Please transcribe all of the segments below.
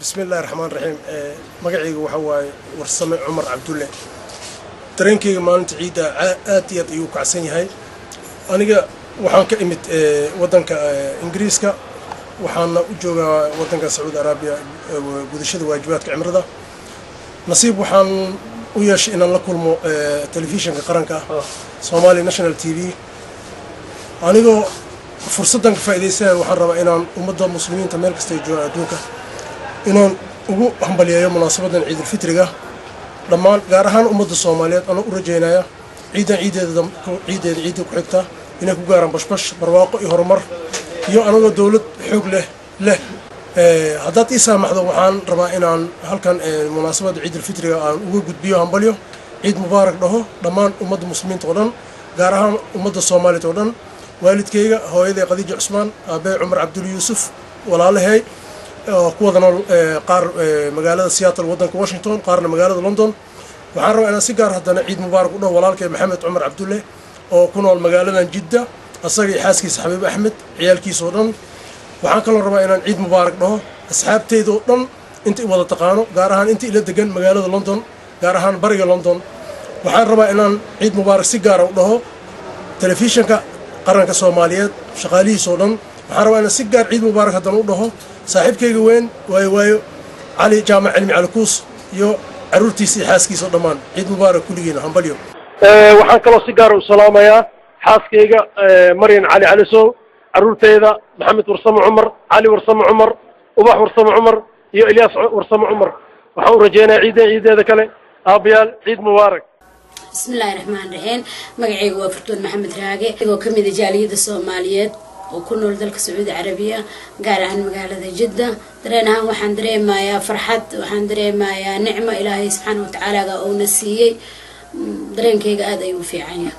بسم الله الرحمن الرحيم مقعيق وحواي ورسمي عمر عبد الله ترينكي مالنت عيدا آتيات أيوك عساني هاي أنا waxaan ka imid wadanka Ingiriiska waxaana u joogaa wadanka Saudi Arabia gudashada waajibaadka cimrada nasiib waxaan u yeeshay inaan la kulmo telefishinka qaranka Somali National TV anigoo fursadan ka faa'iideysan waxaan rabaa inaan ummadda muslimiinta meel kasta ay joogaan adduunka inaan ugu hambaliyeeyo munaasabadan Ciid al-Fitriga dhammaan gaar ahaan ummadda Soomaaliyeed aan u rajaynayaa ciideeda ku xigta inay ku gaaraan bashbash barwaaqo iyo horumar iyo anaga dawlad xoog leh haddaad ii saamaxdo waxaan rabaa inaan halkan munaasabada Ciid al-Fitriga aan ugu gudbiyo hambalyo ciid mubaarak dhaho dhammaan ummadda muslimiinta oo dhan gaar ahaan ummadda Soomaaliyeed oo dhan waalidkayga hooyaday Khadiija Cusmaan aabay Umar Abdul Yusuf walaalahay kuwada nool qaar magaalada Seattle wadanka Washington qaarna magaalada London waxaan rabaa inaan si gaar haddana ciid mubaarak u dhaho walaalkay Maxamed Umar Abdulle oo ku nool magaaladan Jidda asaga iyo xaaskiisa Xabiib Axmed ciyaalkiisa oo dhan waxaan kaloo rabaa inaan ciid mubaarak dhaho asxaabteyda oo dhan inta i wada taqaano gaar ahaan inta ila degan magaalada London gaar ahaan bariga London waxaan rabaa inaan ciid mubaarak si gaar ah u dhaho telefishinka qaranka Soomaaliyeed shaqaalihiisa oo dhan waxaan rabaa inaan si gaar ciid mubaarak haddana u dhaho saaxiibkayga weyn waayo cali jaamac cilmi cali kuus iyo caruurtiisa iyo xaaskiisa oo dhammaan ciid mubaarak kulligiina hambalyo waxaan kaloo si gaar ah u salaamayaa xaaskayga Maryan Cali Calisow caruurteeda Maxamed Warsamo Cumar Cali Warsamo Cumar Ubax Warsamo Cumar iyo Ilyas Warsamo Cumar waxaan u rajaynayaa ciideeda kale aabayaal ciid mubaarak بسم الله الرحمن الرحيم مقعيق وفرتون محمد راقي وكميدة جالية الصوماليات وكنا لذلك السعودية العربية قال عن مقالة جدة درينها وحن درين ما يا فرحت وحن درين ما يا نعمة إلهي سبحانه وتعالى أو نسيي درين كي قاعد يوفي عنها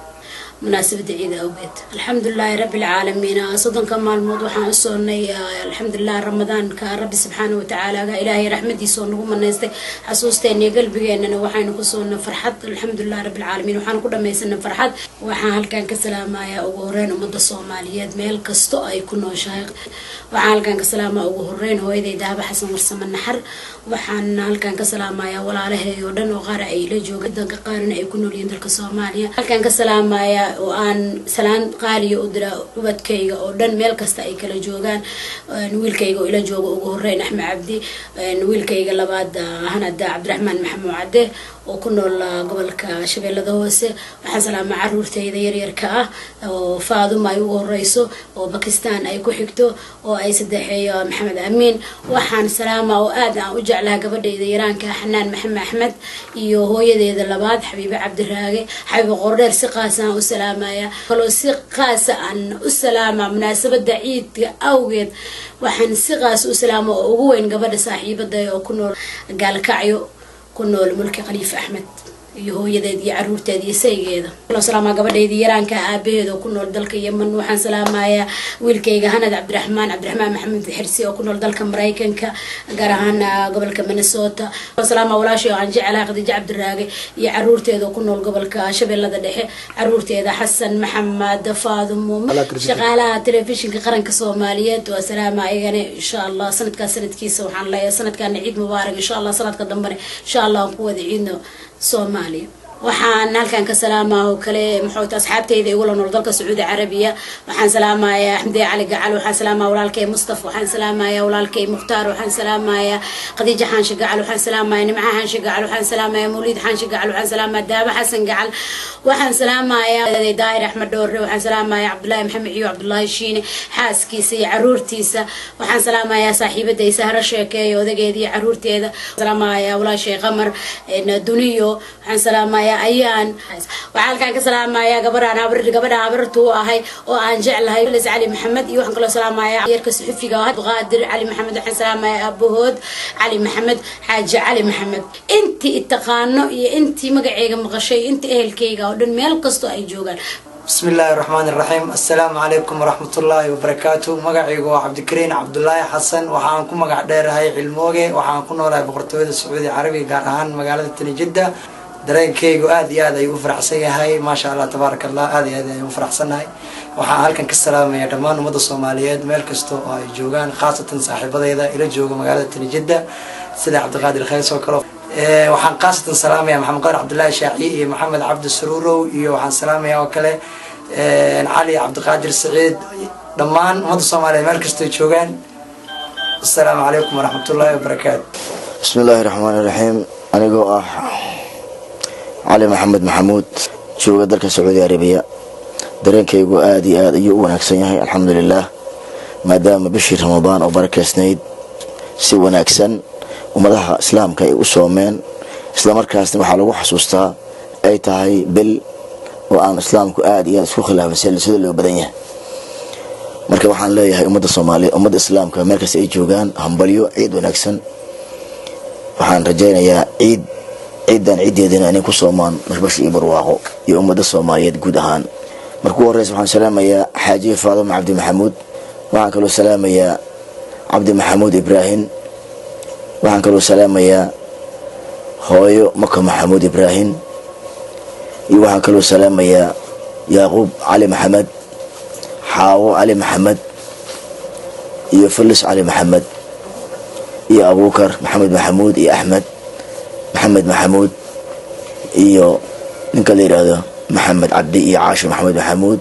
مناسبة عيد أو بيت الحمد لله رب العالمين صدق كما الموضوع حنصوني الحمد لله رمضان كرب سبحانه وتعالى إلهي رحمتي صونه من نستي حسوستي إني قلبي إننا وحين كسونا فرحت الحمد لله رب العالمين وحين كنا ما يسنا فرحت وحين هل كان كسلام يا أوهرين ومدة الصوماليات ميل كستو أي كنا شايق وحين كان كسلام أوهرين هو إذا ذهب حسن مرسم النحر وحين هل كان كسلام يا ولا عليه يودن وغير أي لجوا جدا كقارن أي كنا ليندرك الصومالية هل كان كسلام يا وأن سلام قالي أدرى وبدكيجا ودن ميل كستا أي كلا جوجان نويل كيجا إلى جوجا وجهرين أحمد عبدي نويل كيجا لبعد هنا دا عبد الرحمن محمود عده وكنا قبل كشبيل ذوسه وحصل مع عرورته يركع وفاضل ما يوه رئيسه وباكستان أي كحكته وأي سدحي محمد أمين وحن سلامة وآدم وجعلها قبل إيران كحنان محمد أحمد يهو يدي لبعض حبيب عبد الراقي حبيب غرير سقاسا وسلامة يا قالوا سقاسا عن السلامة مناسبة عيد أوجد وحن سقاس وسلامة وين قبل صاحب الضيق وكنا قال كعيو كنا الملك خليفة أحمد يهو يدي عروت تدي سيجيدا كل سلامة قبل يدي يران كأبيه وكنا الدلك يمن وحن سلامة يا ويلكي هند عبد الرحمن محمد الحرسي وكنا الدلك مريكن كجرهان قبل كمنسوتا سلامة ولا شيء عن جعل خديجة عبد الراقي يا عروت تدي وكنا قبل كشبل هذا دحى عروت تدي حسن محمد فاضل شغالة تلفزيون كقرن كصوماليات وسلامة يعني إن شاء الله سنة كسنة كيس وحن لا سنة كان عيد مبارك إن شاء الله صلاة قدمنا إن شاء الله قوة عيدنا صومالي وحان هالكان كسلامة وكلي محوت أصحابتي إذا يقولوا نرضلك السعودية العربية وحان سلامة يا حمدي علي قعل وحان سلامة ولالكي مصطفى وحان سلامة يا ولالكي مختار وحان سلامة يا خديجة حانش قعل وحان سلامة يا نمعة حانش قعل وحان سلامة يا موليد حانش قعل وحان سلامة دابة حسن قعل وحان سلامة يا داير أحمد دوري وحان سلامة يا عبد الله محمد عيو عبد الله الشيني حاسكيسي عرورتيسا وحان سلامة يا صاحبة دي سهرة شيكي وذاقي دي عرورتي هذا سلامة يا ولا شي غمر دنيو وحان سلامة يا أيان وعال كان كسلام يا قبرنا عبرتو هاي وأن جعل هاي لز علي محمد يوحنا كل سلام يا يركز حفي قاعد غادر علي محمد وحن سلام يا أبو هود علي محمد حاج علي محمد أنت التقانو أنت مقعيق مغشي أنت أهل كيجا ودن ميل قصتو أي جوجل بسم الله الرحمن الرحيم السلام عليكم ورحمة الله وبركاته مقعيق عبد الكريم عبد الله حسن وحانكم مقع دير هاي علموجي وحانكم ولا بقرطوية السعودية العربي قارهان مقالة جدة درين كيجو آدي هذا يفرح سيا هاي ما شاء الله تبارك الله آدي هذا يفرح سناي waxaan halkan ka salaamayaa dhammaan ummadda Soomaaliyeed meel kasta oo ay joogaan khaasatan saaxiibadayda ila jooga magaalada Tani Jidda sida Cabdiqaadir Khays oo kale waxaan khaasatan salaamayaa Maxamed Qaar Cabdullaahi Shaaci iyo Maxamed Cabdi Saruurow iyo waxaan salaamayaa oo kale Ali Cabdiqaadir Saciid dhammaan ummadda Soomaaliyeed meel kasta ay joogaan السلام عليكم ورحمة الله وبركاته. بسم الله الرحمن الرحيم. أنا جو علي محمد محمود شو قدرك السعودية العربية درين كي يقول آدي يؤون أكسن الحمد لله ما دام بشهر رمضان أو بركة سنيد سوى أكسن ومدها إسلام كي أسومين إسلام مركز محلو حسوستا أي تاي بال وأن إسلام كآدي سوخ الله بسلسلة اللي بدنيه marka waxaan leeyahay ummadda Soomaaliyeed ummadda Islaamka markaas ay joogaan hambalyo ciid wanaagsan waxaan rajaynayaa ciidan ciideedina inay ku soomaan bashbash iyo barwaaqo iyo ummadda Soomaaliyeed guud ahaan markuu horeeyay waxaan salaamayaa Xaaji Faadimo Cabdi Maxamuud waxaan kaloo salaamayaa Cabdi Maxamuud Ibrahim waxaan kaloo salaamayaa hooyo Maka Maxamuud Ibrahim iyo waxaan kaloo salaamayaa Yaaqub Ali Maxamed حاو علي محمد يا فلس علي محمد يا أبو بكر محمد محمود يا أحمد محمد محمود يا نكلي هذا محمد عبدي يا عاشر محمد محمود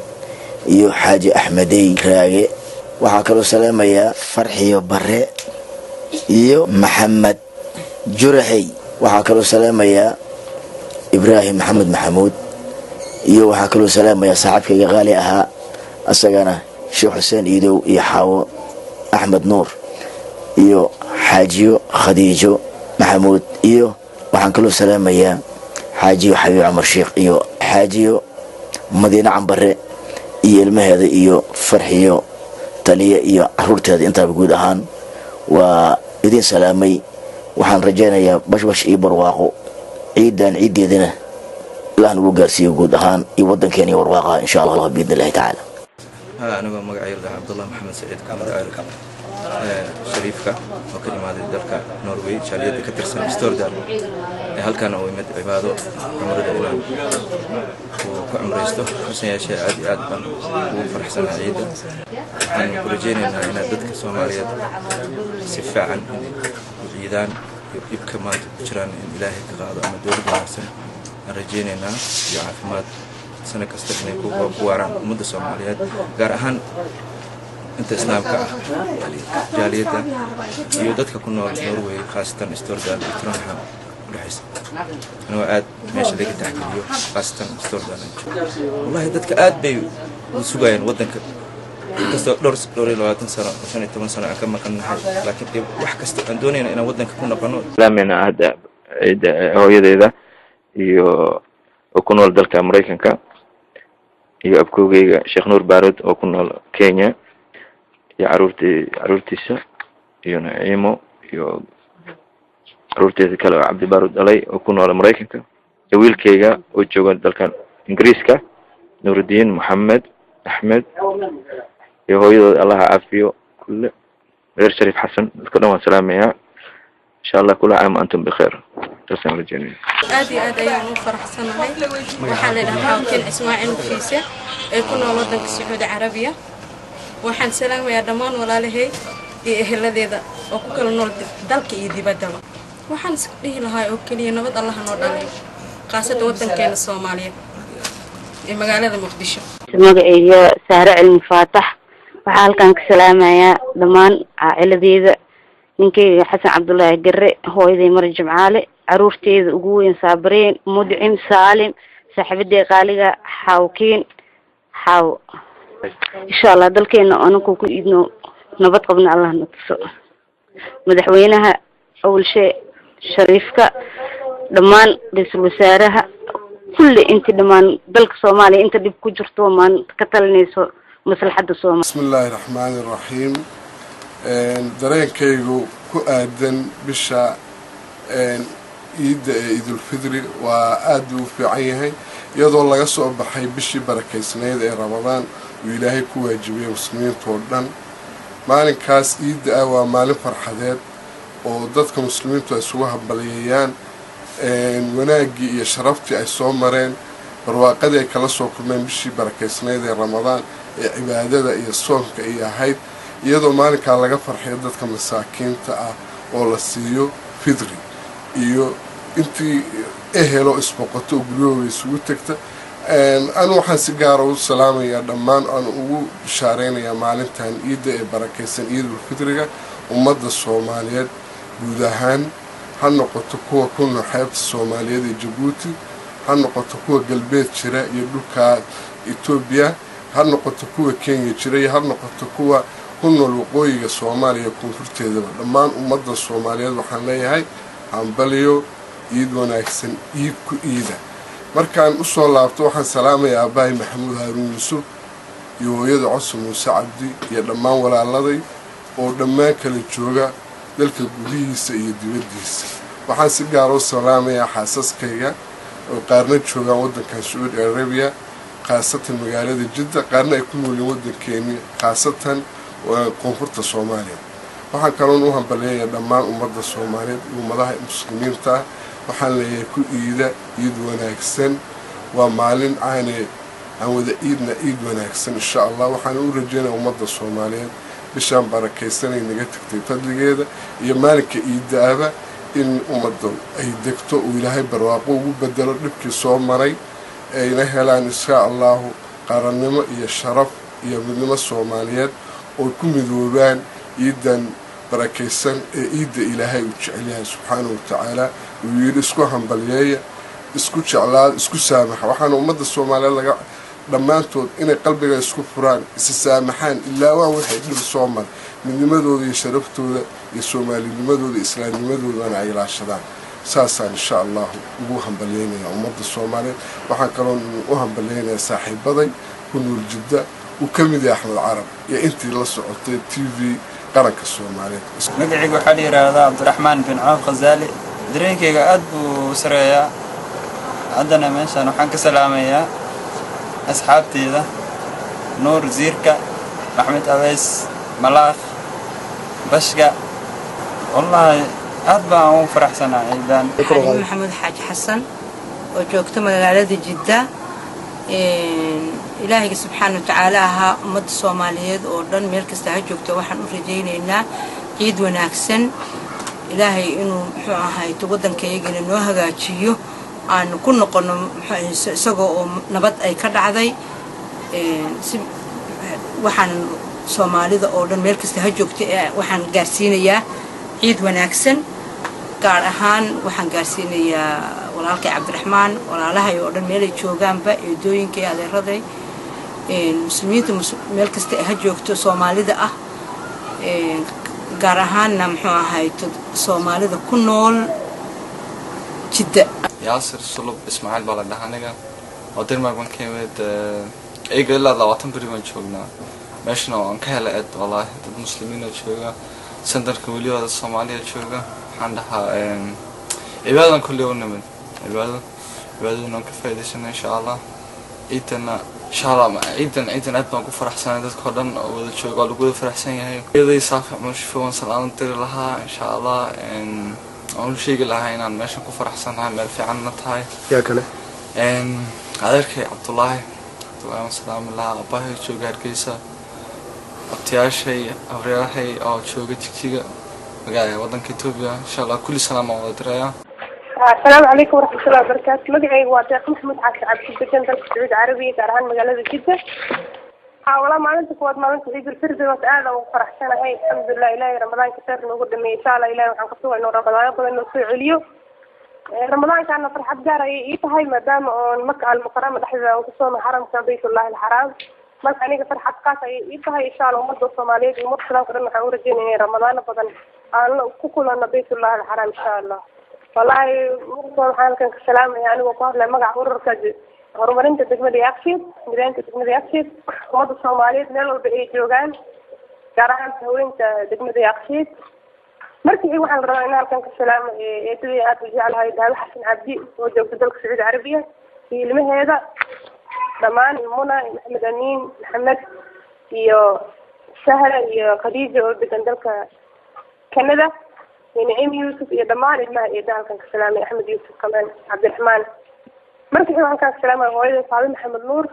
يا حاجي أحمدي راجع وحكروا سلام يا فرحي بري يا محمد جرحي وحكروا سلام يا إبراهيم محمد محمود يا وحكروا سلام يا صاحبك يا غالي أها أسجنا شيخ حسين إيدو يحاو أحمد نور إيو حاجيو خديجو محمود إيو وحن كله سلام يا حاجيو حبيب عمر شيخ إيو حاجيو مدينة عنبرة إيو المهد إيو فرحيو تلية إيو عرورت هذه أنت بقول أهان وإذن سلامي وحن رجعنا يا بش إيو برواقو عيدان عيد يدنا لا نقول سيو قود أهان يودن كيني ورواقها إن شاء الله بإذن الله تعالى. أنا مقعي عبد الله محمد سعيد كامل شريفك وكل ما ذي درك نرويج شالية كترسل مستوردار هل كان هو يمد عباده عمر الإمام وعمر يستو حسن يا شيء عادي عادبا وفرح سنة عيدة عن برجيني إن ضدك الصومالية سفاعا عيدان يبكى ما تبشران إلهي كغاضة أما دور بنفسه رجيني إن يعافمات سنة كستغني كواران مدة الصوماليات قارهان أنت إسلامك جاليته يودتك كنا نروي خاصة استوردان إلكترونها لحس أنا وقعد ماشي لقيت تحكي خاصة استوردان والله دتك قاعد بي وسجاين ودنك كستو دوري لو تنسى عشان 8 سنة أكمل كنا لكن واحد كستو عندوني أنا ودنك كنا قانون لا من هذا هو يدا وكنا ولدك أمريكان كا iyo abkoogayga Sheekh Nuur Baarud oo ku nool Kenya iyo caruurtiisa iyo Naimo iyo caruurteeda kale Cabdi Baarud dhalay oo ku nool Mareykanka iyo wiilkayga oo jooga dalkan Ingiriiska Nuruddin Muhammad Ahmed iyo hooyadooda Allah caafiyo kulle reer Sharif Xasan dadka dhan waan salaamayaa insha Allah kula caam antum bikhair تسلم الجميع. آدي أيام فرح سنة وحنا لها كل إسماعيل فيسة كنا ولدنا كسعودية عربية وحن سلام يا دمان ولا له إهلا ذا وكل نور دلك يدي بدل وحن سكريه لها وكلي نبض الله نور عليه قاسة ودنا كان الصومالية المجال المقدسة. مجال سهرة المفاتح وحال كان كسلام يا دمان عائلة ذا ninkii Xasan Cabdullaahi Garre hooyaday Marjab Caali caruurteeda ugu weyn Sabreen Mudcim Saalim saaxiibadii qaaliga Xawkiin xaw insha Allah dalkeena anagu ku idno nabad qabna Allah na tuso madaxweynaha awal shay Shariifka dhamaan ra'iisul wasaaraha kulli inta dhamaan dalka Soomaaliya inta dib ku jirto maan ka talinayso maslaxada Soomaaliya. Bismillahir Rahmanir Rahim. dareenkaygu ku aadan bisha ciidda Ciidul Fidri waa aad u fiican yahay iyadoo laga soo baxay bishii barakeysnayd ee Ramadaan oo Ilaahay ku waajibiyay muslimiinta oo dhan maalinkaas ciidda ah waa maalin farxadeed oo dadka muslimiintu ay isugu hambalyeeyaan wanaagii iyo sharaftii ay soo mareen barwaaqadii ay kala soo kulmeen bishii barakeysnayd ee Ramadaan ee cibaadada iyo soonka ay ahayd iyadoo maalinkaa laga farxiyo dadka masaakiinta ah oo la siiyo fidri iyo intii ehelo isboqoto oo guryahooda isugu tagta anu waxaan si gaara u salaamayaa dhammaan aan ugu bishaaraynayaa maalintan ciidda ee barakaysan ciidul fidriga ummadda soomaaliyeed guud ahaan ha noqoto kuwa ku nool xeebta soomaaliyeed ee jabuuti ha noqoto kuwa galbeed jira iyo dhulka etoobiya ha noqoto kuwa kenya jira iyo ha noqoto kuwa ku nool waqooyiga soomaaliya koonfurteedaba dhammaan ummadda soomaaliyeed waxaan leeyahay hambaliyo ciid wanaagsan ciid ku ciida markaan usoo laabto waxaan salaamayaa aabbahay maxamuud haaruun yuusuf iyo hooyada cosub muuse cabdi iyo dhammaan walaaladay oo dhammaan kala jooga dalka gudihiisa iyo dibaddiisa waxaan si gaara u salaamayaa xaasaskayga oo qaarna joogaan waddankan sacuudi arabiya khaasatan magaalada jidda qaarna ay ku noolyiin waddankeeni khaasatan koonfurta soomaaliya waxaan kaloon u hambaleeyayaa dhammaan ummadda soomaaliyeed iyo ummadaha muslimiinta ah waxaan leeyahay ku ciida ciid wanaagsan waa maalin aan wada ciidna ciid wanaagsan insha allah waxaan u rajeynayaa ummadda soomaaliyeed bishaan barakaysanay naga tagtay fadligeeda iyo maalinka ciiddaaba in ummadda ay degto uu ilaahay barwaaqo ugu bedelo dhibkii soo maray ayna helaan insha allahu qarannimo iyo sharaf iyo midnimo soomaaliyeed oo ku midoobaan ciidan barakaysan ee ciidda ilaahay uu jecel yahay subxaanahu watacaala uu yidhi isku hambalyeeya isku jeclaada isku saamaxa waxaana ummadda soomaaliyeed laga dhammaantood inay qalbiga isku furaan isa saamaxaan ilaa waa waxay dhib soo maray midnimadooda iyo sharaftooda iyo soomaalinimadooda islaamnimadoodana ay ilaashadaan saasaan insha allahu ugu hambalyeynayaa ummadda soomaaliyeed waxaan kaloo u hambalyeynayaa saaxiibaday ku nuur jidda uu ka mid yahay axmed carab iyo intii la socotay t v qaranka soomaaliyeed magacayga waxaa la yidhaahdaa cabdiraxmaan bin caab khazaali dareenkayga aad buu sareeyaa haddana meeshaan waxaan ka salaamayaa asxaabteyda nuur ziirka maxmed abeys malaaq bashka wallaahi aad baan ugu faraxsanahay ciidaan maxamed xaaji xasan oo joogta magaalada jidda ilaahayga subxaana watacaala ahaa ummadda soomaaliyeed oo dhan meel kasta ha joogto waxaan u rajaynaynaa ciid wanaagsan ilaahay inuu muxuu ahayd waddankayagana noo hagaajiyo aan ku noqono isagoo oo nabad ay ka dhacday waxaan soomaalida oo dhan meel kasta ha joogto waxaan gaarsiinayaa ciid wanaagsan gaar ahaan waxaan gaarsiinayaa walaalkay cabdiraxmaan walaalahay oo dhan meelay joogaanba eedooyinkay adeeraday muslimiinta meel kasta ha joogto soomaalida ah gaar ahaanna muxuu ahayd soomaalida ku nool jidda yaasir sulub ismaaciil baa la dhahaa aniga oo denmark baan ka imid iyaga ilaa 20 beri baan joognaa meeshana waan ka helay aad wallaahi dad muslimiina jooga sandarka weliyooda soomaaliya jooga waxaan dhahaa cibaadan kulli u nimid cibaadadana ka faa'iidaysana insha allah ciidana insha allah ciidan aad baan ku faraxsanahay dadka dhan oo wada jooga oo lagu wada faraxsan yahay iyadoo saafic mushfi waan salaam tiri lahaa insha allah aan sheegi lahaa inaan meeshan ku faraxsanahay meel fiicanna tahay yaa kale adeerkay cabdullaahi salaam lahaa aabbahay jooga hargeysa abtiyaashay abriyahay oo jooga jigjiga magaalada waddanka Itoobiya insha allah kulli salaam oo diraya السلام عليكم ورحمة الله وبركاته. مقعي واتيق محمد عاكس عبد الجن دلك السعود عربي قارهان مقالة جدة. والله ما عندك واد ما عندك عيد الفرد وتعالى وفرح سنة هاي الحمد لله إلهي رمضان كتير نقول دمي إن شاء الله إلهي وحن قصوه إنه رمضان يقول إنه سوء عليو رمضان كان فرحة جارة هاي مدام مكة المكرمة لحظة وقصونا حرم كان بيت الله الحرام بس أنا فرحة قاسة هاي إن شاء الله ومرضى الصوماليين ومرضى سلام كلنا حنقول جيني رمضان بدن كلنا بيت الله الحرام إن شاء الله والله مرضى حالكن كسلام يعني وقال لما مقع ورك horumarinta degmada Yaaqshiid midaynta degmada Yaaqshiid ummadda Soomaaliyeed meel walba ay joogaan gaar ahaan haweenka degmada Yaaqshiid markii waxaan rabaa in halkan ka salaamo eedadii aad u jeclahay Daawud Xasan Cabdi oo joogta dalka Sacuudi Carabiya iyo ilmaheeda dhamaan Muna Maxamed Amiin Maxamed iyo Sahra iyo Khadiija oo degan dalka Canada Naim Yusuf iyo dhamaan ilmaha ee halkan ka salaamay Axmed Yusuf Kamaan Cabdiraxmaan markii waxaan ka salaamay hooyada Faadimo Maxamed Nuur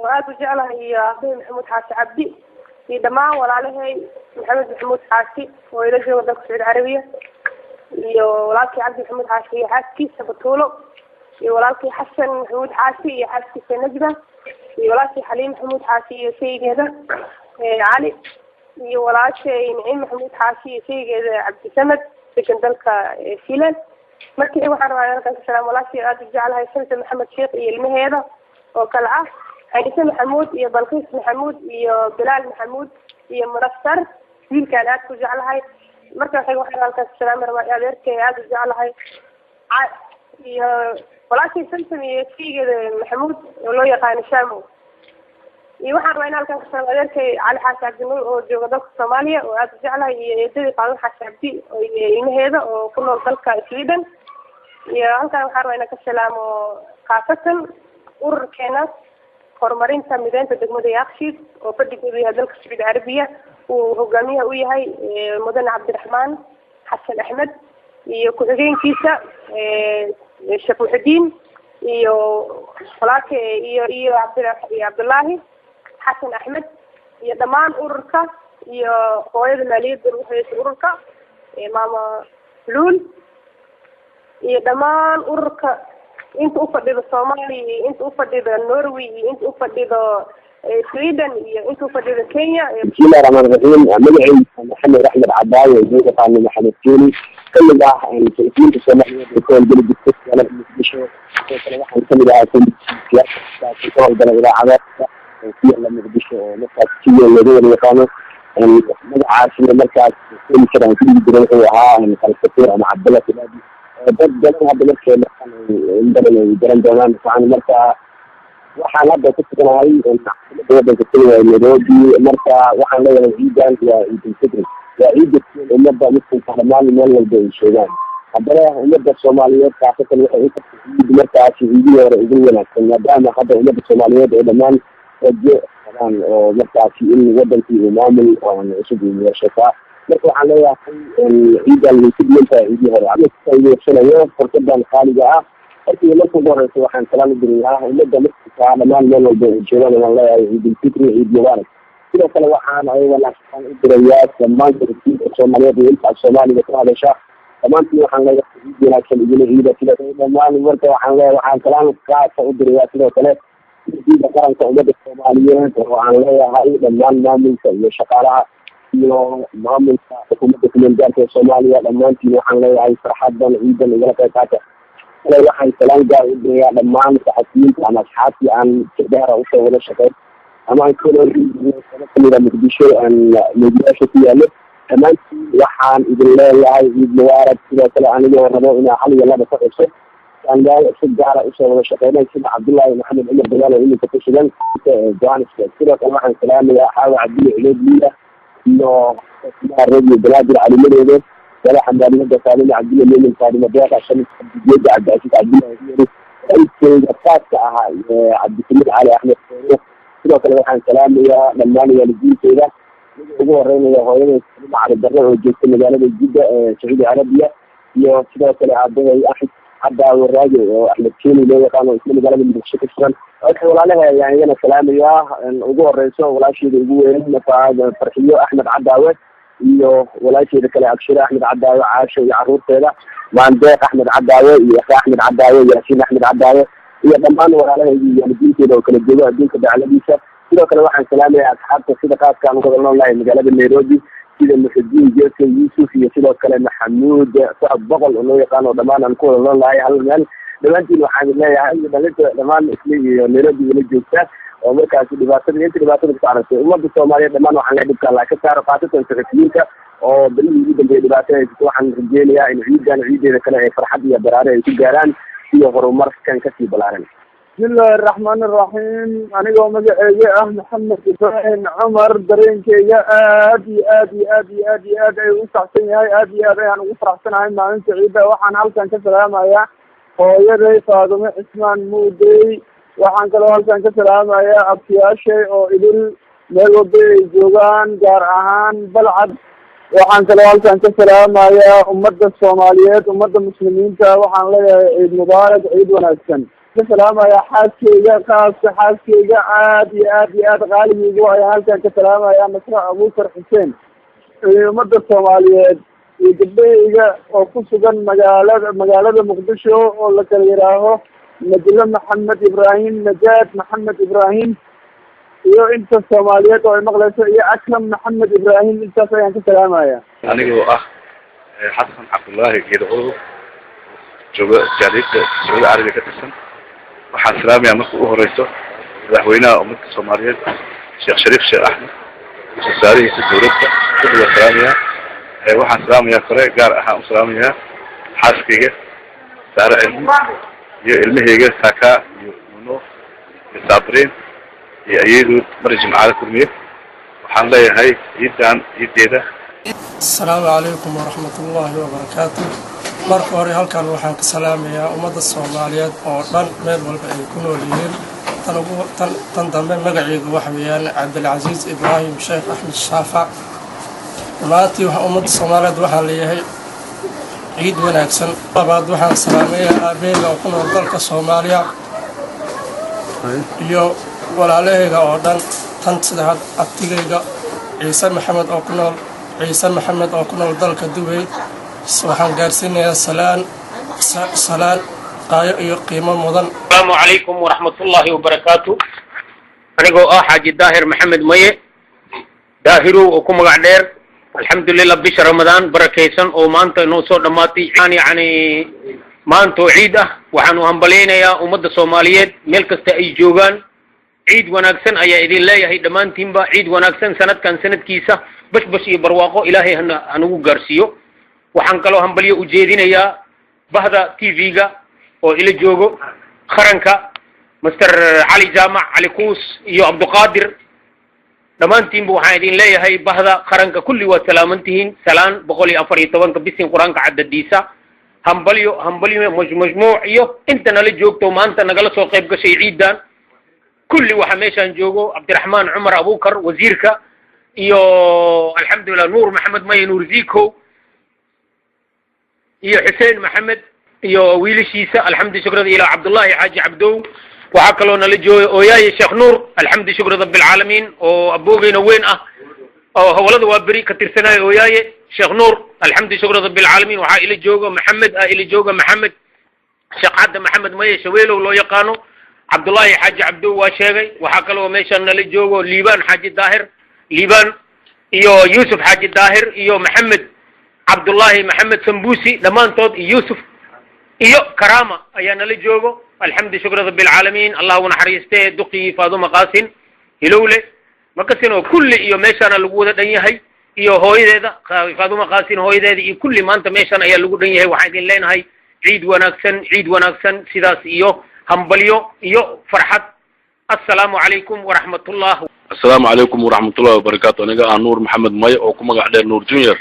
وهذا جعلها هي أخي محمود حاسي عبدي في دمان ولا له محمد محمود حاسي وإلى جو ودك السعودية العربية ولكن عبد محمود حاسي حاسي سبتولو ولكن حسن محمود حاسي حاسي في نجدة ولكن حليم محمود حاسي شيء هذا علي ولكن نعيم محمود حاسي شيء هذا عبد السمد في كندلك فيلان markii waxaan rabaa inaan ka salaamo walaashii aad jecelahay Samse Maxamed Sheekh iyo ilmaheeda oo kala ah Aisha Maxamuud iyo Balqiis Maxamuud iyo Bilaal Maxamuud iyo Murassar wiilkaan aad ku jecelahay marka waxaan ka salaamo rabaa adeerkay aad jecelahay iyo walaashii Samse iyo Sheekh Maxamuud oo loo yaqaan Shaamo iyo waxaan rabaa inaan ka salaamo adeerkay Cali Xaashi Cabdinuur oo jooga dalka Soomaaliya oo aad jecelahay iyo eedadii Qaadan Xaashi Cabdi oo ilmaheeda oo ku nool dalka Sweden iyo halkaan waxaan rabaa inaan ka salaamo qaasatan ururkeena horumarinta mideynta degmada Yaaqshiid oo fadhigoodu yahay dalka Sacuudi Carabiya uu hogaamiyaha u yahay mudane Cabdiraxmaan Xasan Axmed iyo ku-xigeenkiisa Sheekh Muxudiin iyo walaalka iyo Cabdullaahi Xasan Axmed iyo dhammaan ururka iyo hooyada maaliyadda ugu haysa ururka maama Luul iyo dhammaan ururka inta u fadhido Soomaaliya inta u fadhido Norway inta u fadhido Sweden iyo inta u fadhido Kenya bismillahir rahmanir rahim magacayga Maxamed Axmed Cabaayo oo yaqaan Maxamed Keeni kamid ah inta Soomaaliya ee ku hawlgeli jirtay wala muqdisho kale waxaan kamid ahaa siyaasada ku hawlgala idaacada oo muqdisho oo markaas sidoo loo yaqaano magacaasina markaas keeni karaan sidii jiray oo ahaa kalfeer ama Cabdalla Tilaadi dad badan hadda markay garan doonaan marka waxaan hadda ku tukanahay waddanka Kenya Nairobi marka waxaan leeyahay ciidan waa ciidul fitr waa ciidda ummadda muslimka dhammaan meel walba ay sheegaan haddana ummadda Soomaaliyeed kaasatan waxay u tahay markaas ciidii hore ugu wanaagsan maadaama hadda ummadda Soomaaliyeed ee dhammaan wajo qaban oo markaas in waddankii uu maamul oo cusub u yeeshaa marka waxaan leeyahay ciidan lidinta ciidii hore ama sayidinayo fursadan qaaliga ah markii la soo horeyso waxaan salaam dirinayaa ummadda muslimka dhammaan meel walba ay joogaan oo leeyahay ciidul fitr ciid mubaarak sidoo kale waxaan ayagana u dirayaa dhammaan dadka Soomaaliyeed ee inta Soomaaliga ka hadasha dhammaantiin waxaan leeyahay ciid wanaagsan idin ciida sidoo kale dhammaan marka waxaan leeyahay waxaan salaam kaas u dirayaa sidoo kale ciidda qaranka ummadda Soomaaliyeed oo aan leeyahay dhammaan maamulka iyo shaqaalaha iyo maamulka xukuumadda kumeelgaarka Soomaaliya dhammaantiin waxaan leeyahay farxadan ciidan igala qayb qaata waxaan salaam gaar u dirayaa dhammaan saxafiyiinta ama asxaabtii aan si dheer u soo wada shaqeyn ama aan kamida muqdisho aan meediyaasha ku yaalo dhammaantiin waxaan idin leeyahay ciid mubaarak sidoo kale anigoo rabo inaa hal iyo laba ka xuso aan si gaara usoo wada shaqeynay sida Cabdullaahi Maxamed Cumar Dagaal oo iminka ku sugan Johannesburg sidoo kale waxaan salaamayaa Xaawa Cabdille Ciloodliya iyo radio Balaadir calimadeeda wala xambaariyada Saalimi Cabdille Leemin Faadima Deeqa Shamil Cabdijeeda Cabdi Cabdille aykeeda kaaska ahaa Cabdisamid Cali Axmed sidoo kale waxaan salaamayaa dhammaan waalidiinteyda ugu horeynaya hooyada Cali Darre oo joogta magaalada Jidda ee Sacuudi Carabiya iyo sidoo kale aabahay Axmed Cabdi Waraaje oo Axmed Keeni loo yaqaan isla magaalada Muqdisho ka sugan waxaan walaalahay ayaan salaamayaa ugu horeyso walaasheeda ugu weyn Farxiyo Axmed Cadaawe iyo walaasheeda kale Abshir Axmed Cadaawe Caasho iyo caruurteeda Maandeeq Axmed Cadaawe iyo Axmed Cadaawe Yaasiin Axmed Cadaawe iyo dhammaan walaalahay iyo waalidiinteyda oo kala jooga adduunka dacaladiisa sidoo kale waxaan salaamayaa asxaabta sida qaadka aan uga noolahay magaalada Nairobi sida Muxudiin Jeeso Yuusuf iyo sidoo kale Maxamuud Saad Boqol oo loo yaqaan oo dhammaan aan ku wada noolahay hal meel dhammaantiin waxaan leeyahay dhalinta dhammaan isla iyo Nairobi wala joogta oo markaas dhibaatada ka saartay ummadda Soomaaliyeed dhammaan waxaan leeyahay dhibka la ka saaro qaasatan saxafiyiinta oo bilihii ugu dambeeyay dhibaatada waxaan rajeynayaa in ciideeda kale ay farxad iyo baraare ay ku gaaraan iyo horumarkan ka sii balaaran bismillahir rahmanir rahim anigoo magacayga ah Maxamed Ibrahim Cumar dareenkayga aad ay u saxsan yahay aad ayaan ugu faraxsanahay maalinta ciida waxaan halkan ka salaamayaa hooyaday Faadumo Cismaan Muudey waxaan kaloo halkan ka salaamayaa abtiyaashay oo idil meel walba ay joogaan gaar ahaan Balcad waxaan kaloo halkan ka salaamayaa ummadda Soomaaliyeed ummadda muslimiinta waxaan leeyahay ciid mubaarak ciid wanaagsan ka salaamayaa xaaskeyga khaaska xaaskeyga aad iyo aad qaaligeyga ayaan halkan ka salaamayaa Nasra Abuukar Xuseen ummadda Soomaaliyeed iyo gabdhahayga oo ku sugan magaalada Muqdisho oo la kala yiraaho Najla Maxamed Ibrahim Najaad Maxamed Ibrahim iyo inta Soomaaliyeed oo ay maqlayso iyo Akram Maxamed Ibrahim intaas ayaan ka salaamayaa anigoo ah Xasan Cabdullaahi Geedo jooga jaaliyadda Sacuudi Carabiya ka tirsan waxaan salaamayaa marka ugu horeyso madaxweynaha ummadda Soomaaliyeed Sheekh Shariif Sheekh Axmed wasaarihiisa dowladda kulliga salaamayaa waxaan salaamayaa kale gaar ahaan u salaamayaa xaaskeyga Saare Cilmi iyo ilmahayga Saka iyo Nuno iyo Sabriin iyo ayeedu Marjim Caali Kulmiye waxaan leeyahay ciideeda السلام عليكم ورحمة الله وبركاته marka hore halkan waxaan ka salaamayaa ummadda Soomaaliyeed oo dhan meel walba ay ku nool yihiin tan dambe magacaygu waxa weeyaan Cabdilcaziz Ibrahim Sheekh Axmed Shaafac maanta waxa ummadda Soomaaliyeed waxaan leeyahay ciid wanaagsan labaad waxaan salaamayaa aabbeeyga oo ku nool dalka Soomaaliya iyo walaalahayga oo dhan tan saddexaad abtigayga Ciise Maxamed oo ku nool dalka Dubai waxaan gaarsiinayaa salaan qaayo iyo qiimo mudan السلام عليكم ورحمة الله وبركاته أنا حاج داهر محمد مية داهرو وكم قاعدير الحمد لله بش رمضان بركيسن أو مانتو نوصل دماتي يعني مانتو عيدة وحنو همبلينا يا أمد الصوماليات ملك استأجوغان عيد وناكسن أي إذن الله يهي دمان تيمبا عيد وناكسن سنة كان سنة كيسة بش يبرواقو إلهي هنو غارسيو وحنكلو همبليو أجيدين يا بهذا تيفيغا أو إلى جوجو خرنكا مستر علي جامع علي كوس يو عبد القادر دمان تيمبو حايدين لا هي بهذا خرنكا كل وسلامتهن سلام بقولي أفري طبعا كبسين قرآن كعدد ديسا همبليو مجموع يو أنت نالي جوجتو ما أنت نقل سو قيب كشي عيدان كل وحميشان جوجو عبد الرحمن عمر أبوكر وزيركا يو الحمد لله نور محمد ماي نور زيكو يو حسين محمد يو ويلي شيسا الحمد شكرا إلى عبد الله حاج عبدو وحكلونا لجو وياي شيخ نور الحمد شكرا رب العالمين وأبوغي نوين أو ولد وابري كتير سنة وياي شيخ نور الحمد شكرا رب العالمين وحا إلى جوجا محمد إلى جوجا محمد شيخ عبد محمد ماي شويلو لو يقانو عبد الله حاج عبدو وشيغي وحكلو ميشان لجوجا ليبان حاج الداهر ليبان يو يوسف حاج الداهر يو محمد عبد الله محمد سمبوسي لمان تود يوسف iyo karama ayaan la joogo alxamdu shukra rabbil alamin allah naxariiste duqi faaduma qaasin ilowle makasino kulli iyo meeshana lagu wada dhan yahay iyo hooyadeeda faaduma qaasin hooyadeeda iyo kulli maanta meeshana ayaa lagu dhan yahay waxaan idin leenahay ciid wanaagsan sidaas iyo hambalyo iyo farxad assalaamu calaykum waraxmatullaah السلام عليكم ورحمة الله وبركاته أنا نور محمد ماي أو كم قاعد نور جونيور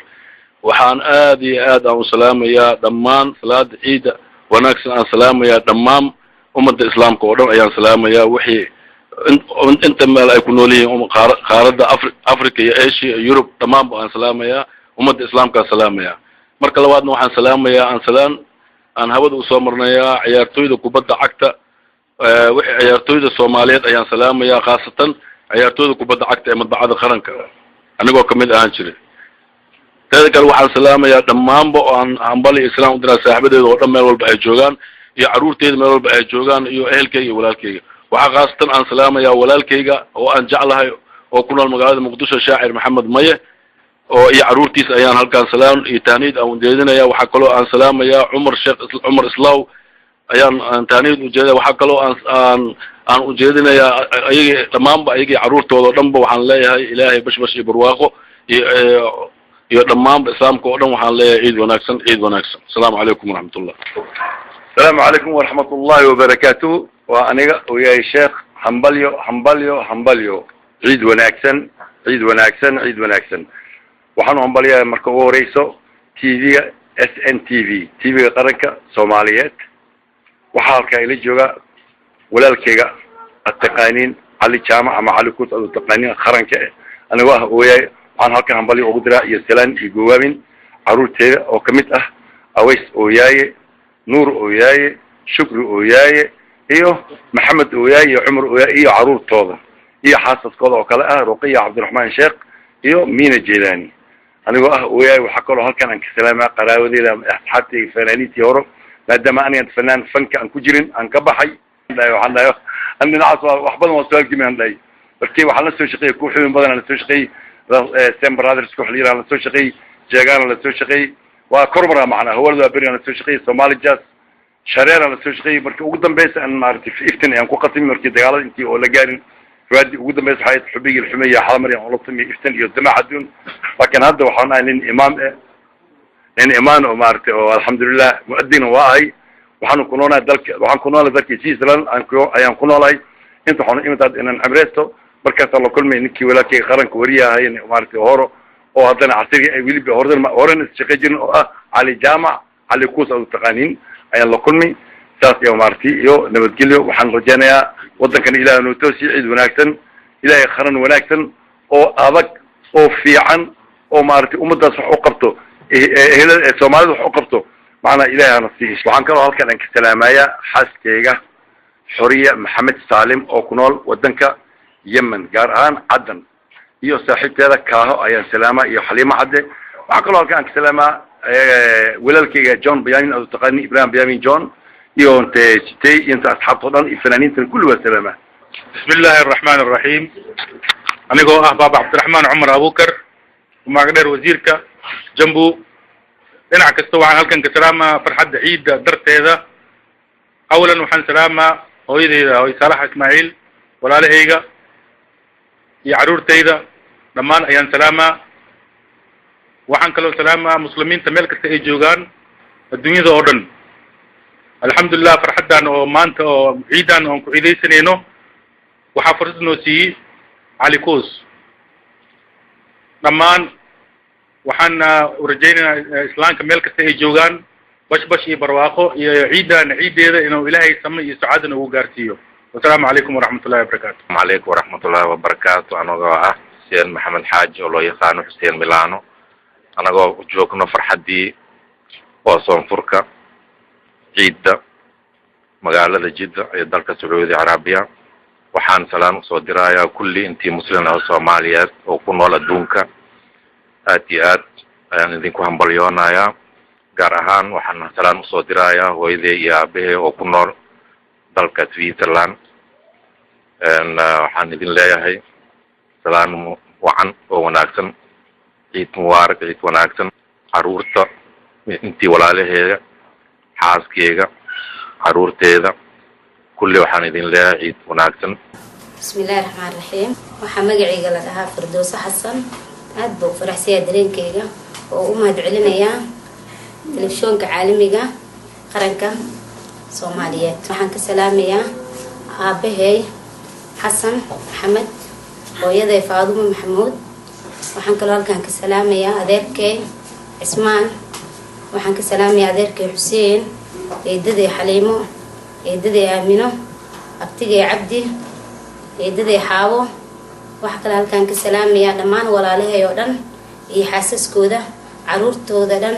وحان آد أو سلام يا دمان صلاة عيد وناكسن أن سلام يا دمام أمة الإسلام كودم أيان سلام يا وحي أنت ما لا يكونوا لي قارة أفريقيا يا إيشيا يوروب تمام أن سلام يا أمة الإسلام كسلام يا مركل واد نوحان سلام يا أن سلام أن هود وصامرنا يا عيارتويد كوبدا عكتا وحي عيارتويد الصوماليات أيان سلام يا خاصة عيارتويد كوبدا عكتا أمد بعد خرنك أنا جو كمد أهانشري تذكر waxaan salaamayaa dhamaanba aan ambali islaam u diraa saaxibadeeda oo dhan meel walba ay joogaan iyo caruurteeda meel walba ay joogaan iyo ehelkayga iyo walaalkayga waxa qaasatan aan salaamayaa walaalkayga oo aan jeclahay oo ku nool magaalada Muqdisho shaacir Maxamed Maye oo iyo caruurtiisa ayaan halkaan salaam iyo taaniid aan jeedinayaa waxa kale oo aan salaamayaa Umar Islaaw ayaan taaniid u jeedaa waxa kale oo aan u jeedinayaa ayaga dhamaanba ayaga caruurtooda dhanba waxaan leeyahay ilaahay bashbash iyo barwaaqo iyo dhammaanba islaamka oo dhan waxaan leeyahay ciid wanaagsan assalaamu calaykum waraxmatullah السلام عليكم ورحمة الله وبركاته وأنا ويا شيخ همبليو عيد وناكسن وحنو همبليو مركو رئيسو TV SNTV TV قرنكا صوماليات وحالكا إلي جوغا ولالكيغا التقانين علي جامع مع علي كوت التقانين خرنكا أنا ويا عن هالكا همبليو وقدرة يسلان يقوامين عروتي أو كميت أويس أوياي نور أوياي شكر أوياي iyo maxamed ooyaay iyo cumar ooyaay iyo caruurtooda iyo xaasaskooda oo kale ah ruqiya cabdiraxmaan sheekh iyo miina jeelaani anigoo ah ooyaay waxaa kaloo halkan aan ka salaamaa qaraabadeeda asxaabtayga fanaaniintii hore maadaama anigan fanaan fanka aan ku jirin aan ka baxay waxaan dhahay an dhinacaas wax badan waa su-aalkimi aan dhahay markii waxaan la soo shaqeeyey kuwa xubin badan aan la soo shaqeeyey Sam Brothers koox la yiraahdo la soo shaqeeyey jeegaana la soo shaqeeyey waa kormara macnaa hawlada waa beri aan la soo shaqeeyey Somali Jazz shareera la soo shaqeeyey markii ugu dambeysay aan maartay iftin aan ku qatimi markii dagaalada intii oo la gaarin raadi ugu dambeysay hay'ad xubigii xumeeya xalamar aan la timi iftin iyo jamaaca dun laakiin hadda waxaan ahay nin imaam oo maartay oo alxamdulillah muadin waa ahay waxaan ku noolaa dalka Switzerland ayaan ku noolahay inta waxaan imid inaan amreesto markaas la kulmay ninkii walaalkay qaranka wariyahay maartay horo oo haddana casriga ay wili horan shaqeeyeen oo ah Ali Jaamac Ali Kuus oo taqaanin ayaan la kulmay saas iyo maartay iyo nabadgelyo waxaan rajaynayaa wadankan Ilaahay inuu toosiyo cid wanaagsan Ilaahay qaran wanaagsan oo adag oo fiican oo maartay ummadaas wax u qabto Soomaalida wax u qabto معنا إلهي نصيح وعن كانوا هالك أنك سلامايا حاسكيجا حرية محمد سالم أو كنول ودنك يمن جاران عدن يو صاحب هذا كاهو أيان سلامة يو حليمة عدة وعن كانوا هالك أنك سلامة ولالك جون بيامين أو تقني إبراهيم بيامين جون يو أنت أنت أصحاب طبعا الفنانين كله سلامة بسم الله الرحمن الرحيم أنا جو أحباب عبد الرحمن عمر أبو بكر ومع قدر وزيرك جنبه dhinac kasta waxaan halkan ka salaamaa farxadda ciidda darteeda awlan waxaan salaamaa hooyadeyda hooy Saalax Ismaaciil walaalahayga iyo caruurtayda dhammaan ayaan salaamaa waxaan kaloo salaamaa muslimiinta meel kasta ay joogaan adduunyada oo dhan alxamdulillah farxaddan oo maanta oo ciidan oon ku ciidaysanayno waxaa fursad noo siiyey Ali Kuus dhammaan waxaan urajaynaynaa islaamka meel kasta ay joogaan bash iyo barwaaqo iyo ciideeda inuu ilaahay samay iyo sacaadana ugu gaarsiiyo wasalaamu calaykum waraxmatullahi wabarakaatu calaykum waraxmatullahi wabarakaatu anagoo ah Xuseen Maxamed Xaaji oo loo yaqaano Xuseen Milano anagoo joogno farxadii oo soonfurka ciidda magaalada Jidda ee dalka Sacuudi Carabiya waxaan salaam usoo dirayaa kulli intii muslim ah Soomaaliyeed oo ku nool adduunka aad iyo aad ayaan idinku hambalyoonayaa gaar ahaan waxaan salaam usoo dirayaa hooyaday iyo aabahay oo ku nool dalka Switzerland waxaan idin leeyahay salaam wacan oo wanaagsan ciid mubaarak ciid wanaagsan caruurta intii walaalaheeda xaaskeyga caruurteeda kulli waxaan idin leeyahay ciid wanaagsan bismillaahir rahmaanir rahiim waxaa magacayga la dhahaa Firdowsa Xasan aad buu faraxsiyaa dareenkayga oo u mahadcelinayaa telefishoonka caalamiga qaranka Soomaaliyeed waxaan ka salaamayaa aabahay Xasan Maxamed hooyaday Faadumo Maxamuud waxaan kaloo halkan ka salaamayaa adeerkay Ismaan waxaan ka salaamayaa adeerkay Xuseen eedaday Xaliimo eedaday Aamino abtigay Cabdi eedaday Xaawo waxa kale halkan ka salaamayaa dhammaan walaalahay oo dhan iyo xaasaskooda caruurtooda dhan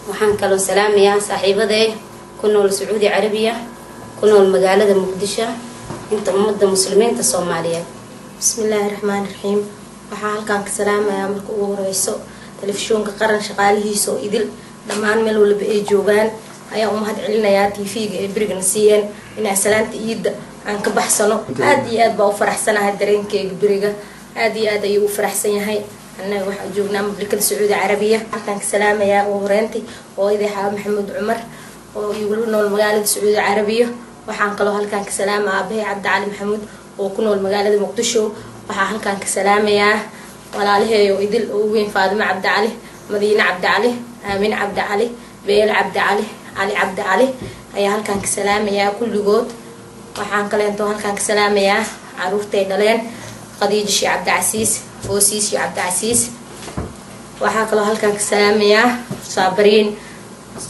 waxaan kaloo salaamayaa saaxiibaday ku nool Sacuudi Carabiya ku nool magaalada Muqdisho inta ummadda muslimiinta Soomaaliyeed bismillaahir rahmaanir rahiim waxaan halkan ka salaamayaa marka ugu horeyso telefishoonka qaran shaqaalihiisa oo idil dhammaan meel walba ay joogaan ayaa u mahadcelinayaa TV-ga ee barigan siiyeen inay salaanta ciidda aan ka baxsano aad iyo aad baa u faraxsanahay dareenkayga bariga aad iyo aad ayuu u faraxsan yahay annaga waxaan joognaa mamlakada Sacuudi Carabiya halkan ka salaamayaa oo horeentay hooyaday Xaawo Maxamuud Cumar oo igu nool magaalada Sacuudi Carabiya waxaan kaloo halkan ka salaamaa aabahay Cabdi Cali Maxamuud oo ku nool magaalada Muqdisho waxaan halkan ka salaamayaa walaalahay oo idil oo weyn Faadimo Cabdi Cali Madiina Cabdi Cali Aamin Cabdi Cali Beel Cabdi Cali Ali Cabdi Cali ayaa halkan ka salaamayaa kulligood waxaan kaleento halkan ka salaamayaa caruurtay dhaleen Khadiija Sheekh Cabdi Casiis Foosiis Sheekh Cabdi Casiis waxaan kaloo halkan ka salaamayaa Saabariin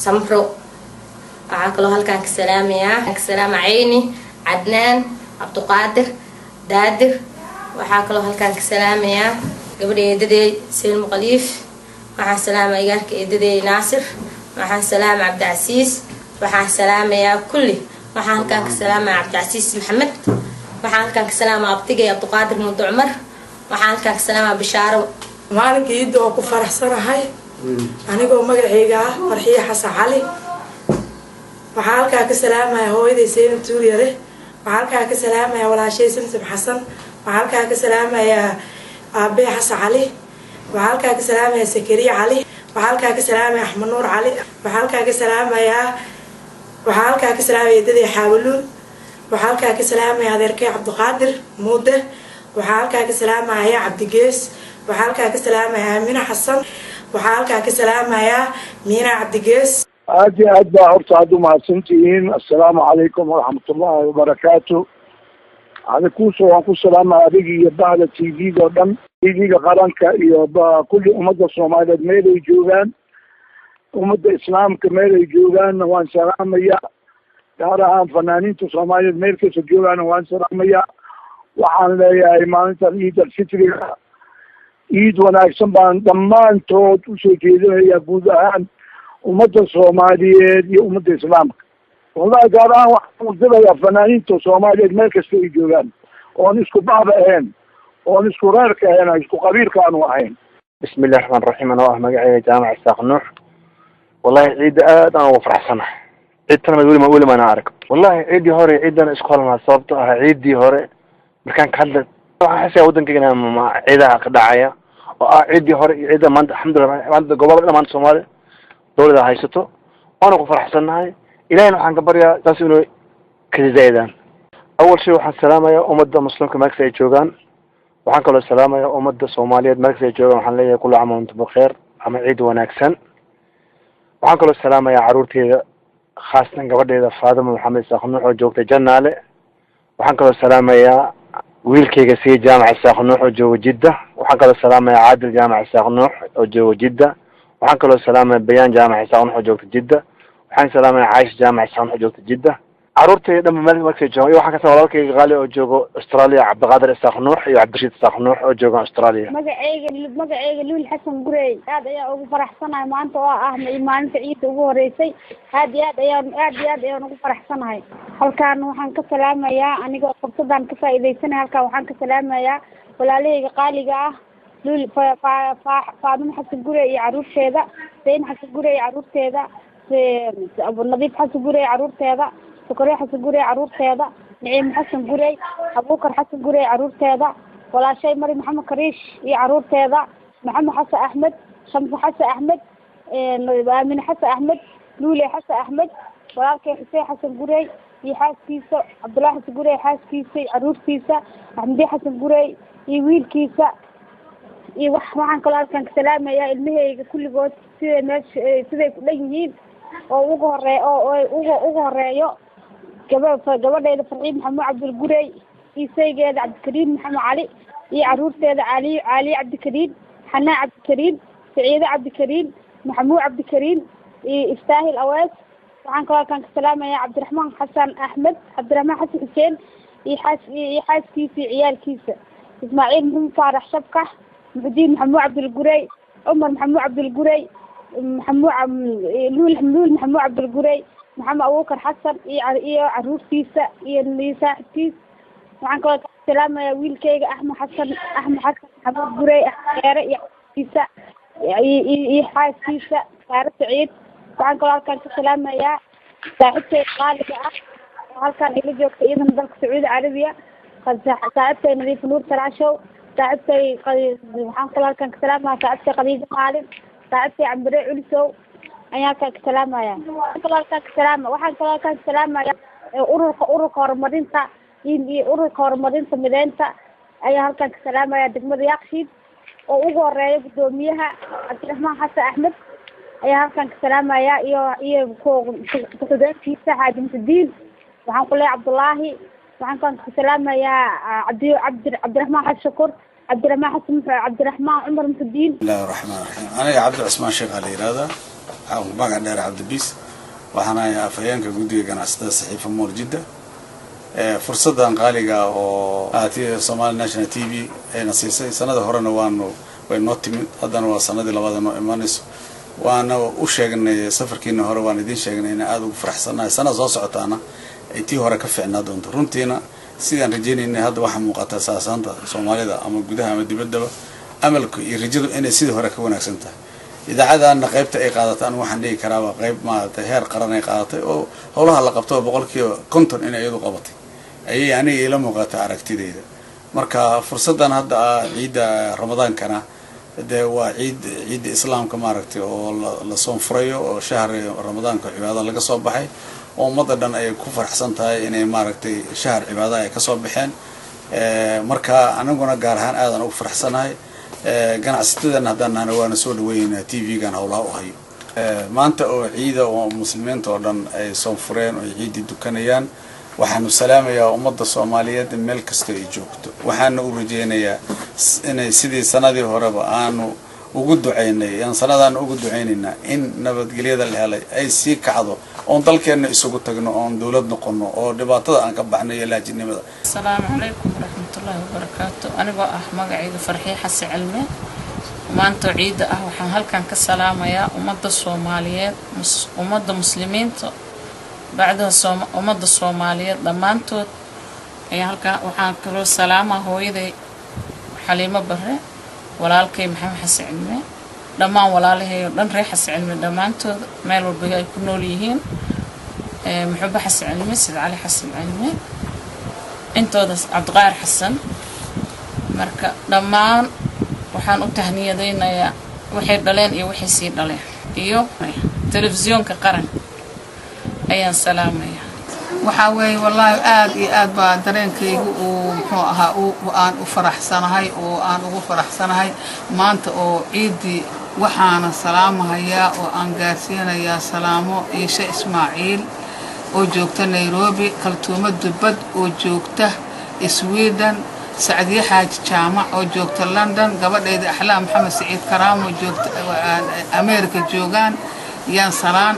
Samro waxaan kaloo halkan ka salaamayaa Cayni Cadnaan Cabduqaadir Daadir waxaan kaloo halkan ka salaamayaa gabadha eedaday Seen Muqaliif waxaan salaamayaa igaarka eedaday Naasir waxaan salaam Cabdi Casiis waxaan salaamayaa kulli waxaan halkaan ka salaamaya cabdicasiis maxamed waxaan halkaan ka salaamaya abtigay abduqaadir muudo cumar waxaan halkaan ka salaamaya bishaaro maalinka ciidda oo ku faraxsanahay anigoo magacayga ah farxiye xasan cali waxaan halkaan ka salaamaya hooyaday seyna tuuryare waxaan halkaan ka salaamaya walaashay samsam xasan waxaan halkaan ka salaamaya aabe xasan cali waxaan halkaan ka salaamaya sakariya cali waxaan halkaan ka salaamaya axmed nuur cali waxaan halkaan ka salaamaya waxaan halkaan ka salaamaya eedadii xaawaluul waxaan halkaan ka salaamaya adeerkay cabdiqaadir muude waxaan halkaan ka salaamaya cabdigees waxaan halkaan ka salaamaya aamina xasan waxaan halkaan ka salaamaya miina cabdigees aad iyo aad baa horta aad umahadsantihiin assalaamu calaykum waraxmatullaahi wabarakaatu adikuuso waan ku salaamaya adigii iyo bahda t v-ga oo dhan t v-ga qaranka iyo kulli ummadda soomaaliyeed meel ay joogaan ummadda islaamka meel ay joogaanna waan salaamaya gaar ahaan fanaaniinta soomaaliyeed meel kasta joogaana waan salaamaya waxaan leeyahay maalintan ciid alfitriga ciid wanaagsan baan dhammaantood usoo jeedinaya guud ahaan ummadda soomaaliyeed iyo ummadda islaamka wallahi gaar ahaan waxaan udirayaa fanaaniinta soomaaliyeed meel kasta ay joogaan oon isku baaba ahayn oon isku reerka ahayn isku qabiilka aanu ahayn bismillahi raxmaan raxiim anoo ah magacayga jaamac isaaq nuux wallahi ciidda aad aan ugu faraxsanahay ciidtana weli maana arag wallahi ciiddii hore ciiddana isku halmaa sababto ah ciiddii hore markaan ka hadla waxaan xisaya waddankayga ciidaha ka dhacaya oo ah ciiddii hore iyo ciidda maanta alxamdulilah maanta gobolada dhan maanta soomaaliya dowlada haysato waana ku faraxsannahay ilahayna waxaan ka baryaa taas inuu kazaa'idaan awal shay waxaan salaamayaa ummadda muslimka meel kasta ay joogaan waxaan kaloo salaamayaa ummadda soomaaliyeed meel kasta ay joogaan waxaan leeyahay kullu caam wa antum bikheer ama ciid wanaagsan waxaan kaloo salaamayaa caruurteeda khaasatan gabadheeda faadima maxamed isaaq nuux oo joogta jannaale waxaan kaloo salaamayaa wiilkayga sii jaamac isaaq nuux oo jooga jidda waxaan kaloo salaamayaa caadil jaamac isaaq nuux oo jooga jidda waxaan kaloo salaamaya bayaan jaamac isaaq nuux oo joogta jidda waxaan salaamaya caaisha jaamac isaaq nuux oo joogta jidda caruurtayda dhanba meel markay joogaan iyo waxaan ka salaamaya walaalkayga qaali oo joogo australia cabdiqaadir isaaq nuux iyo cabdirashiid isaaq nuux oo jooga australia magacayga luul xasan gurey aad ayaa ugu faraxsanahay maanta oo ah maalinta ciidda ugu horeysay aad iyo aad ayaan ugu faraxsanahay halkaan waxaan ka salaamayaa anigoo fursadaan ka faa'iidaysanaya halkaan waxaan ka salaamayaa walaalahayga qaaliga ah luul faadimo xasan gurey iyo caruurteeda zayn xasan gurey iyo caruurteeda nadiif xasan gurey caruurteeda sukariya xasan gurey caruurteeda naciim xasan gurey abuukar xasan gurey caruurteeda walaashay mari maxamed kariish iyo caruurteeda maxamed xasan axmed shamse xasan axmed aamine xasan axmed luule xasan axmed walaalkay xuseen xasan gurey iyo xaaskiisa cabdullaahi xasan gurey xaaskiisa iyo caruurtiisa axmediye xasan gurey iyo wiilkiisa iyo waxaan kaloo halkaan ka salaamayaa ilmahayga kulligood siday ku dhan yihiin oo ugu horeeyo gabadheeda farxiid maxamuud cabdilgurey iyo saygeeda cabdikariim maxamed cali iyo caruurteeda caaliye cabdikariim xanaan cabdikariim saciide cabdikariim maxamuud cabdikariim iyo istaahil awees waxaan kaloo halkaan ka salaamayaa cabdiraxmaan xasan axmed cabdiraxmaan xasan xuseen iyo xaaskiisa iyo ciyaalkiisa ismaaciil maxamed faarax shabkax muxudiin maxamuud cabdilgurey cumar maxamuud cabdilgurey luul maxamuud cabdilgurey maxamed abuukar xasan iyo caruurtiisa iyo saaxibkiis waxaan kaloo ka salaamayaa wiilkayga axmed xasan maxamuud gurey axmeere iyo xaaskiisa iyo xaaskiisa saare saciid waxaan kaloo halkaan ka salaamayaa saaxibtay qaaliga ah oo halkaan ila joogta iyadana dalka sacuudi carabiya saaxibtay nadiif nuur taraashow saaxibtay waxaan kaloo halkaan ka salaamaya saaxibtay khadiijo maalin saaxibtay cambire culisow ayaan halkaan ka salaamaya waxaan kaloo halkaan ka salaamaya ururka horumarinta iyo ururka horumarinta mideynta ayaa halkaan ka salaamaya degmada yaaqshiid oo ugu horeeya gudoomiyaha cabdiraxmaan xasan axmed ayaa halkaan ka salaamaya iyo ku-xigeenkiisa xaaji muxudiin waxaan ku leeyahay cabdullaahi waxaan kaloo ka salaamayaa cabdiraxmaan xasan shakur cabdiraxmaan cumar muxudiin bismillahi raxmaan raxiim aniga cabdi cusmaan sheekh ala yihahda waxaan magac dheer cabdibiis waxaan ahay afhayeenka guddiga ganacsatada saxiifa moor jidda fursadan qaaliga oo Somali National TV ayna siisay sanada horena way noo timid haddana waa sanadii labaad noo imanayso waana u sheegnay safarkiina hore waan idin sheegnay in aad ugu faraxsanahay sanad soo socotaana ay tii hore ka fiicnaa doonto runtiina sidaan rajaynaynay hadda waxaa muuqata saasaanta Soomaalida ama gudaha ama dibaddaba amalku iyo rajadu inay sidii hore ka wanaagsan tahay idaacadana qaybta ay qaadataan waxaan dhigi karaa waa qayb maaragtay heer qaran ay qaadatay oo howlaha la qabto boqolkiiba 50 in iyadu qabatay ayay aniga ila muuqata aragtidayda marka fursadan hadda ciida Ramadaankana de waa ciid islaamka maaragtay oo la soo furayo oo shahri Ramadaanka cibaadada laga soo baxay oo ummadda dhan ay ku farxsan tahay inay maaragtay shahr cibaadada ay ka soo baxeen marka anaguna gaar ahaan aad aan ugu farxsanahay ganacsatada haddana waana soo dhaweynaa TV-gan howlaha u hayo maanta oo ciida oo muslimiinta oo dhan ay soo fureen oo ciidi dukanayaan waxaanu salaamayaa ummadda Soomaaliyeed meel kasta ay joogto waxaana u rajeynayaa inay sidii sanadii horeba aanu ugu duceynay aan sanadan ugu duceynayna in nabadgelyada la helay ay sii kacdo oo dalkeena isugu tagno oo dawlad noqono oo dhibaatada aan ka baxnay laajinimada. Assalaamu alaykum warahmatullahi wabarakatuh anigoo magacayga Farxiye Xasan Cilmi maanta ciida waxaan halkan ka salaamayaa ummadda Soomaaliyeed ummadda muslimiinta بعدها أمد الصومالية ضمانتود أي هالك وحان كلو سلامة هويدي حليمة برة ولا الكي محمد حسن علمي ضمان ولا له لن ريح حسن علمي ضمانتود مالو بيجا يكونوا ليهين محب حسن علمي سيد علي حسن علمي انتو دس عبد الغير حسن مركا ضمان وحان التهنية دينا يا وحيد دلين إيه وحي سيد دلين إيو تلفزيون كقرن ayaan salaamaya waxa way wallahi aad baa dareenkaygu oo muxuu ahaa aan u faraxsanahay oo aan ugu faraxsanahay maanta oo ciidi waxaana salaamayaa oo aan gaarsiinayaa salaamo Iisha Ismaaciil oo joogta Nairobi Kaltuuma Dubad oo joogta Sweden Saadiya Xaaji Jaamac oo joogta London gabadheeda Axlaam Maxamed Saciid Karaam oo joogta America joogan yaan salaan